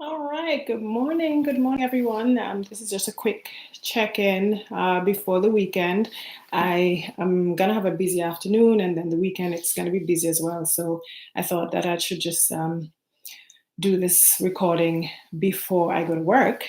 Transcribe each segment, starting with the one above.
All right. Good morning. Good morning, everyone. This is just a quick check-in before the weekend. I am gonna have a busy afternoon, and then the weekend it's gonna be busy as well. So I thought that I should just do this recording before I go to work.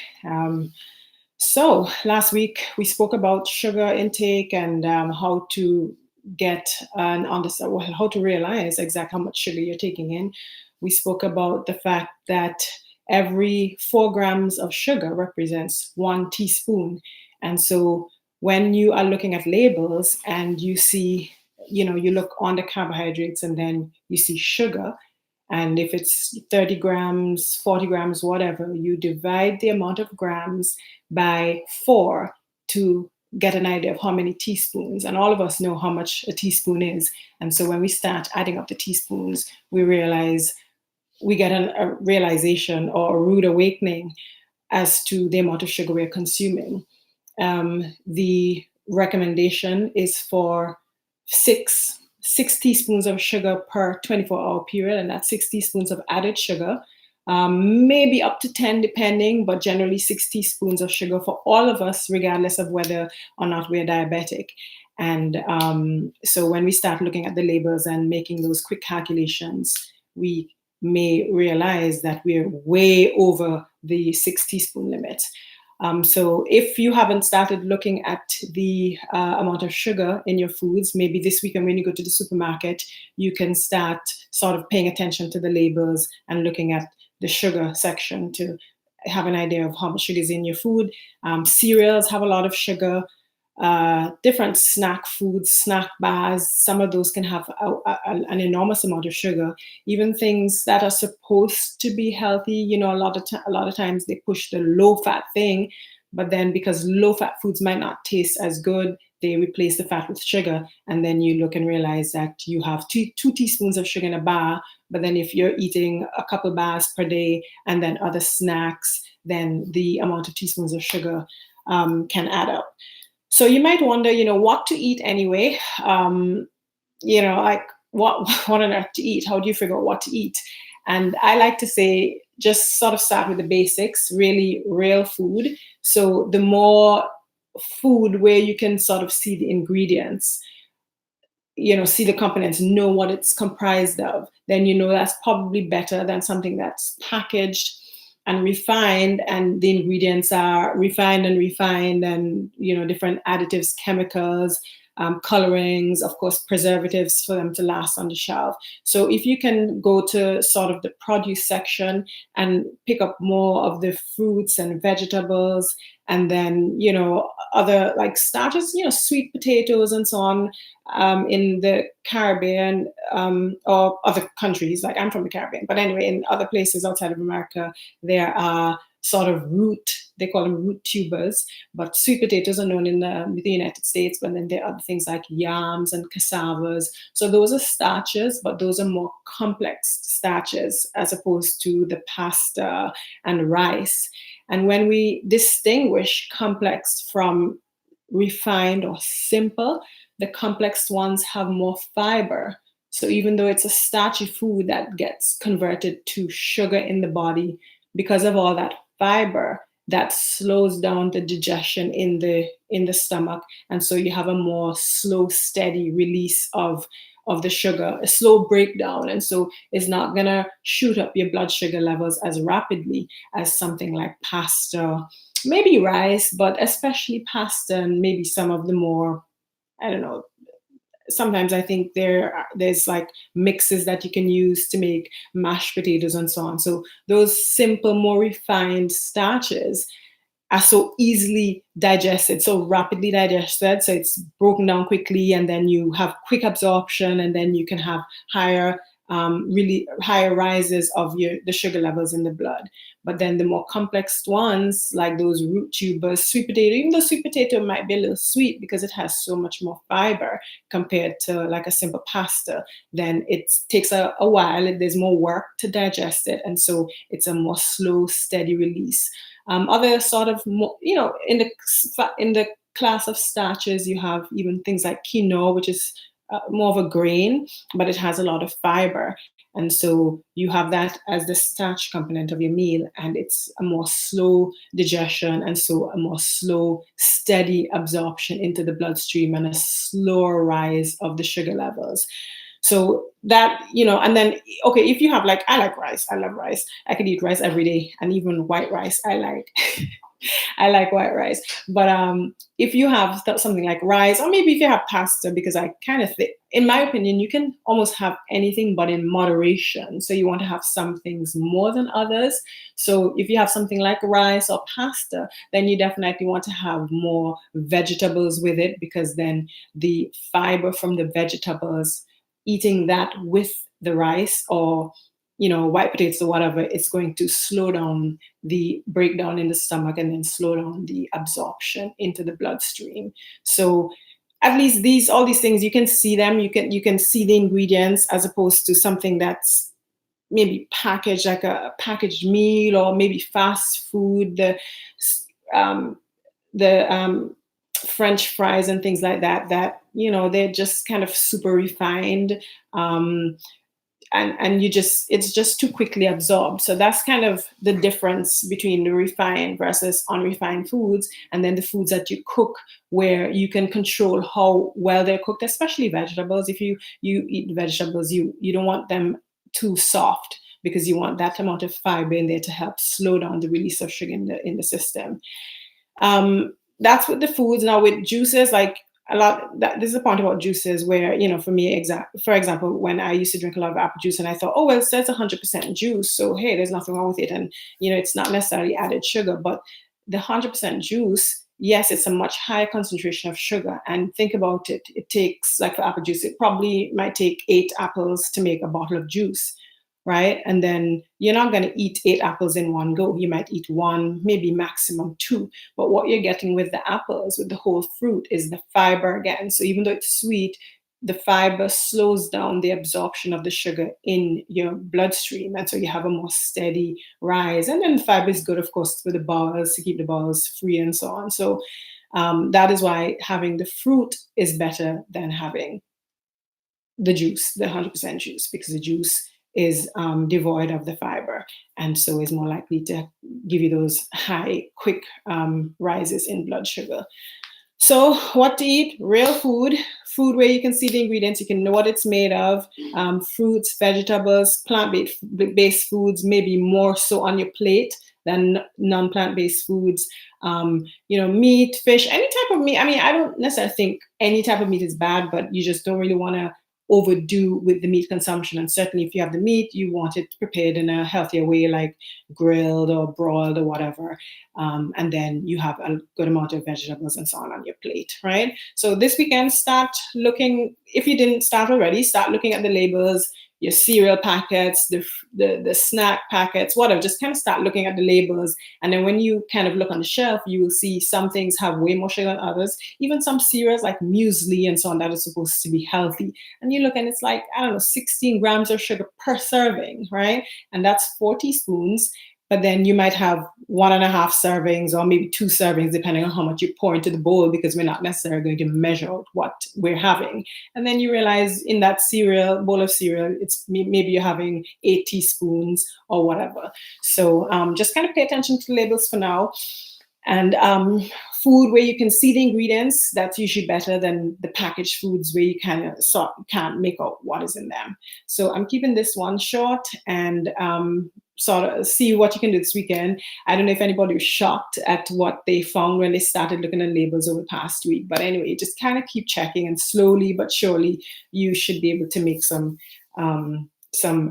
So last week we spoke about sugar intake and how to get an understand, well, how to realize exactly how much sugar you're taking in. We spoke about the fact that every 4 grams of sugar represents 1 teaspoon. And so when you are looking at labels and you see, you look on the carbohydrates and then you see sugar, and if it's 30 grams, 40 grams, whatever, you divide the amount of grams by 4 to get an idea of how many teaspoons. And all of us know how much a teaspoon is. And so when we start adding up the teaspoons, we get a realization or a rude awakening as to the amount of sugar we're consuming. The recommendation is for six teaspoons of sugar per 24-hour period, and that's 6 teaspoons of added sugar, maybe up to 10 depending, but generally 6 teaspoons of sugar for all of us, regardless of whether or not we're diabetic. And so when we start looking at the labels and making those quick calculations, we may realize that we're way over the 6 teaspoon limit. So if you haven't started looking at the amount of sugar in your foods, maybe this weekend when you go to the supermarket, you can start sort of paying attention to the labels and looking at the sugar section to have an idea of how much sugar is in your food. Cereals have a lot of sugar. Different snack foods, snack bars, some of those can have an enormous amount of sugar. Even things that are supposed to be healthy, a lot of times they push the low fat thing, but then because low fat foods might not taste as good, they replace the fat with sugar, and then you look and realize that you have two teaspoons of sugar in a bar. But then if you're eating a couple bars per day and then other snacks, then the amount of teaspoons of sugar can add up. So you might wonder, what to eat anyway. Like what on earth to eat? How do you figure out what to eat? And I like to say, just sort of start with the basics, really real food. So the more food where you can sort of see the ingredients, see the components, know what it's comprised of, then that's probably better than something that's packaged and refined, and the ingredients are refined and different additives, chemicals, colorings, of course preservatives for them to last on the shelf. So if you can go to sort of the produce section and pick up more of the fruits and vegetables, and then other like starches, sweet potatoes and so on. In the Caribbean, or other countries, like I'm from the Caribbean, but anyway, in other places outside of America, there are sort of they call them root tubers, but sweet potatoes are known in the United States, but then there are other things like yams and cassavas. So those are starches, but those are more complex starches as opposed to the pasta and rice. And when we distinguish complex from refined or simple, the complex ones have more fiber. So even though it's a starchy food that gets converted to sugar in the body, because of all that fiber, that slows down the digestion in the stomach, and so you have a more slow, steady release of the sugar, a slow breakdown, and so it's not gonna shoot up your blood sugar levels as rapidly as something like pasta, maybe rice, but especially pasta and maybe some of the more, I don't know, sometimes I think there's like mixes that you can use to make mashed potatoes and so on. So those simple, more refined starches are so easily digested, so rapidly digested. So it's broken down quickly, and then you have quick absorption, and then you can have really higher rises of the sugar levels in the blood. But then the more complex ones, like those root tubers, sweet potato, even though sweet potato might be a little sweet because it has so much more fiber compared to like a simple pasta, then it takes a while. There's more work to digest it, and so it's a more slow, steady release. Other sort of more, in the class of starches, you have even things like quinoa, which is more of a grain, but it has a lot of fiber. And so you have that as the starch component of your meal, and it's a more slow digestion, and so a more slow, steady absorption into the bloodstream and a slower rise of the sugar levels. So that, and then, okay, if you have like, I like rice, I love rice. I could eat rice every day, and even white rice, I like. I like white rice. But if you have something like rice, or maybe if you have pasta, because I kind of think, in my opinion, you can almost have anything but in moderation. So you want to have some things more than others. So if you have something like rice or pasta, then you definitely want to have more vegetables with it, because then the fiber from the vegetables, eating that with the rice, or white potatoes or whatever, it's going to slow down the breakdown in the stomach, and then slow down the absorption into the bloodstream. So at least all these things, you can see them, you can see the ingredients, as opposed to something that's maybe packaged, like a packaged meal, or maybe fast food, um, the French fries and things like that, they're just kind of super refined. And it's just too quickly absorbed. So that's kind of the difference between the refined versus unrefined foods, and then the foods that you cook, where you can control how well they're cooked, especially vegetables. If you eat vegetables, you don't want them too soft, because you want that amount of fiber in there to help slow down the release of sugar in the system. That's with the foods. Now with juices, like this is a point about juices where, for me, for example, when I used to drink a lot of apple juice, and I thought, oh, well, it says 100% juice, so hey, there's nothing wrong with it, and it's not necessarily added sugar. But the 100% juice, yes, it's a much higher concentration of sugar. And think about it, it takes, like for apple juice, it probably might take 8 apples to make a bottle of juice, right? And then you're not going to eat 8 apples in one go. You might eat 1, maybe maximum 2. But what you're getting with the apples, with the whole fruit, is the fiber again. So even though it's sweet, the fiber slows down the absorption of the sugar in your bloodstream. And so you have a more steady rise. And then fiber is good, of course, for the bowels, to keep the bowels free and so on. So that is why having the fruit is better than having the juice, the 100% juice, because the juice is devoid of the fiber, and so is more likely to give you those high, quick rises in blood sugar. So what to eat? Real food where you can see the ingredients, you can know what it's made of. Fruits, vegetables, plant-based foods, maybe more so on your plate than non-plant-based foods. Meat, fish, any type of meat. I mean, I don't necessarily think any type of meat is bad, but you just don't really want to overdo with the meat consumption. And certainly if you have the meat, you want it prepared in a healthier way, like grilled or broiled or whatever. And then you have a good amount of vegetables and so on your plate, right? So this weekend, start looking, if you didn't start already, start looking at the labels, your cereal packets, the snack packets, whatever. Just kind of start looking at the labels. And then when you kind of look on the shelf, you will see some things have way more sugar than others. Even some cereals like muesli and so on that are supposed to be healthy. And you look and it's like, I don't know, 16 grams of sugar per serving, right? And that's 4 teaspoons. But then you might have 1.5 servings, or maybe 2 servings, depending on how much you pour into the bowl, because we're not necessarily going to measure out what we're having. And then you realize in that bowl of cereal, it's maybe you're having 8 teaspoons or whatever. So just kind of pay attention to the labels for now. And food where you can see the ingredients, that's usually better than the packaged foods where you kind of can't make out what is in them. So I'm keeping this one short, and sort of see what you can do this weekend. I don't know if anybody was shocked at what they found when they started looking at labels over the past week. But anyway, just kind of keep checking, and slowly but surely you should be able to make some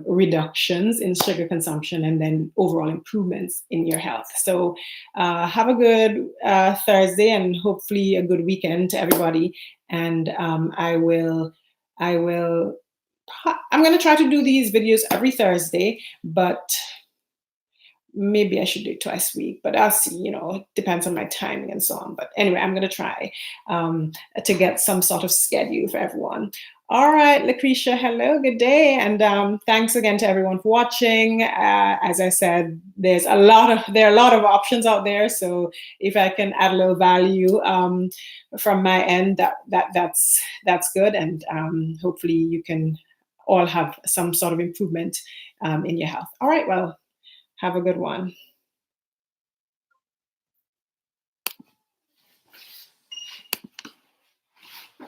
reductions in sugar consumption, and then overall improvements in your health. So have a good Thursday, and hopefully a good weekend to everybody. And I'm going to try to do these videos every Thursday, but maybe I should do it twice a week, but I'll see, it depends on my timing and so on. But anyway, I'm going to try to get some sort of schedule for everyone. All right, Lucretia, hello, good day. And thanks again to everyone for watching. As I said, there are a lot of options out there. So if I can add a little value from my end, that's good. And hopefully you can all have some sort of improvement in your health. All right, well, have a good one.